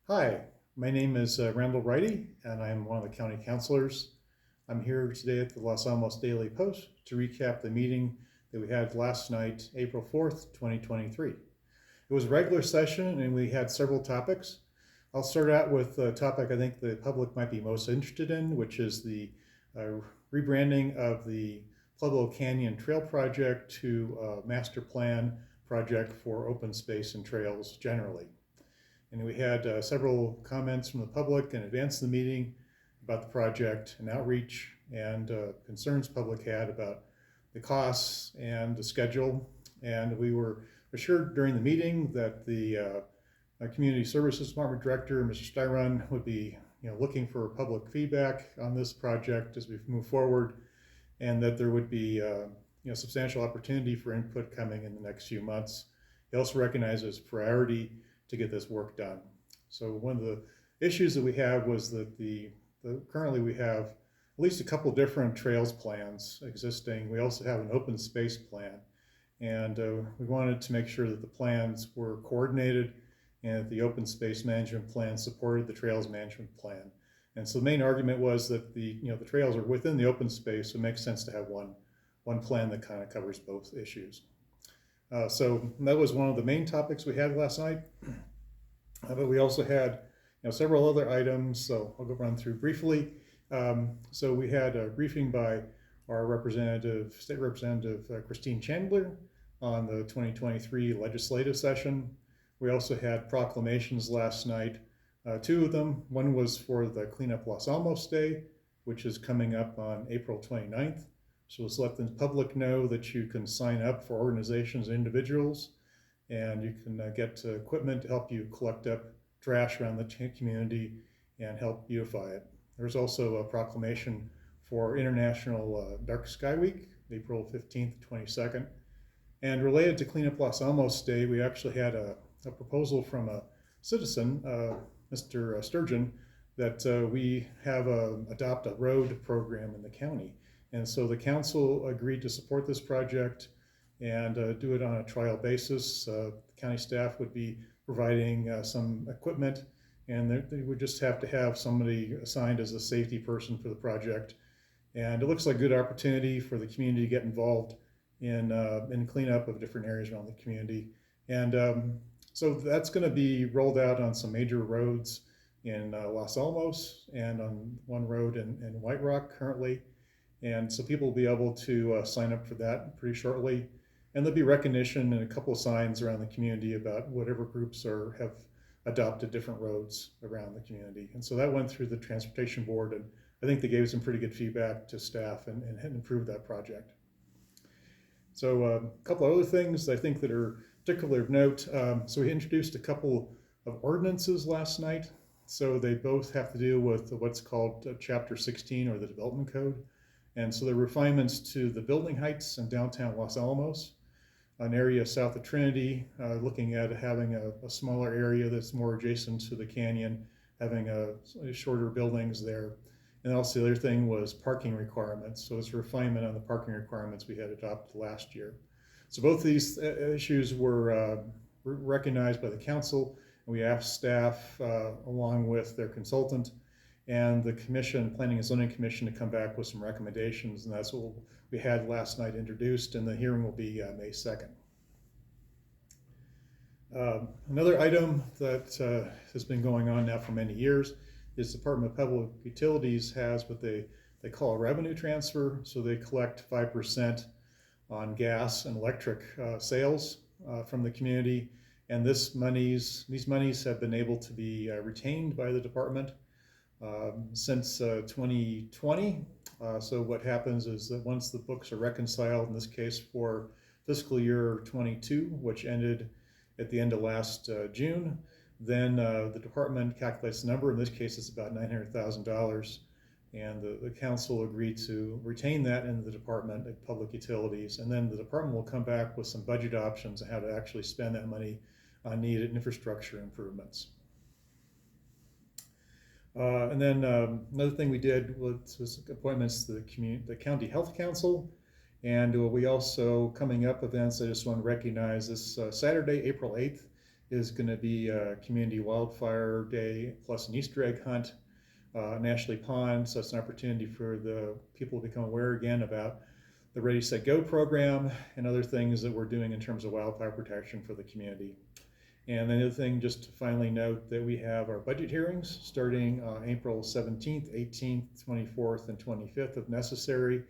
Hi, my name is Randall Ryti, and I'm one of the county councilors. I'm here today at the Los Alamos Daily Post to recap the meeting that we had last night, April 4th, 2023. It was a regular session and we had several topics. I'll start out with the topic I think the public might be most interested in, which is the rebranding of the Pueblo Canyon Trail Project to a master plan project for open space and trails generally. And we had several comments from the public in advance of the meeting about the project and outreach and concerns public had about the costs and the schedule. And we were assured during the meeting that the Community Services Department Director, Mr. Styron, would be looking for public feedback on this project as we move forward, and that there would be substantial opportunity for input coming in the next few months. He also recognizes priority to get this work done. So one of the issues that we have was that currently we have at least a couple different trails plans existing. We also have an open space plan, and we wanted to make sure that the plans were coordinated and that the open space management plan supported the trails management plan. And so the main argument was that the trails are within the open space, so it makes sense to have one plan that kind of covers both issues. So that was one of the main topics we had last night. But we also had several other items, so I'll go run through briefly. So we had a briefing by our state representative, Christine Chandler, on the 2023 legislative session. We also had proclamations last night, two of them. One was for the Cleanup Los Alamos Day, which is coming up on April 29th. So let's let the public know that you can sign up for organizations and individuals, and you can get equipment to help you collect up trash around the community and help beautify it. There's also a proclamation for International Dark Sky Week, April 15th to 22nd. And related to Cleanup Los Alamos Day, we actually had a proposal from a citizen, Mr. Sturgeon, that we have adopt a road program in the county. And so the council agreed to support this project and do it on a trial basis. The county staff would be providing some equipment, and they would just have to have somebody assigned as a safety person for the project. And it looks like a good opportunity for the community to get involved in cleanup of different areas around the community. And so that's going to be rolled out on some major roads in Los Alamos and on one road in White Rock currently. And so people will be able to sign up for that pretty shortly. And there'll be recognition and a couple of signs around the community about whatever groups have adopted different roads around the community. And so that went through the Transportation Board, and I think they gave some pretty good feedback to staff and improved that project. So a couple of other things I think that are particularly of note. So we introduced a couple of ordinances last night. So they both have to do with what's called Chapter 16, or the Development Code. And so the refinements to the building heights in downtown Los Alamos, an area south of Trinity, looking at having a smaller area that's more adjacent to the canyon, having shorter buildings there. And also the other thing was parking requirements. So it's a refinement on the parking requirements we had adopted last year. So both these issues were recognized by the council, and we asked staff, along with their consultant, and the commission, Planning and Zoning Commission, to come back with some recommendations, and that's what we had last night introduced, and the hearing will be May 2nd. Another item that has been going on now for many years is the Department of Public Utilities has what they call a revenue transfer. So they collect 5% on gas and electric sales from the community, and these monies have been able to be retained by the department since 2020. So what happens is that once the books are reconciled, in this case for fiscal year 22, which ended at the end of last June, then the department calculates the number. In this case, it's about $900,000, and the council agreed to retain that in the Department of Public Utilities, and then the department will come back with some budget options on how to actually spend that money on needed infrastructure improvements. And then another thing we did was appointments to the County Health Council. And we also, coming up events, I just want to recognize this Saturday, April 8th, is going to be a Community Wildfire Day plus an Easter egg hunt on Ashley Pond. So it's an opportunity for the people to become aware again about the Ready, Set, Go program and other things that we're doing in terms of wildfire protection for the community. And the other thing, just to finally note that we have our budget hearings starting April 17th, 18th, 24th, and 25th if necessary,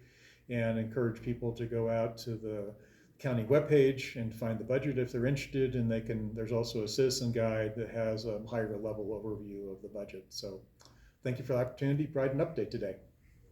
and encourage people to go out to the county webpage and find the budget if they're interested, and there's also a citizen guide that has a higher level overview of the budget. So thank you for the opportunity to provide an update today.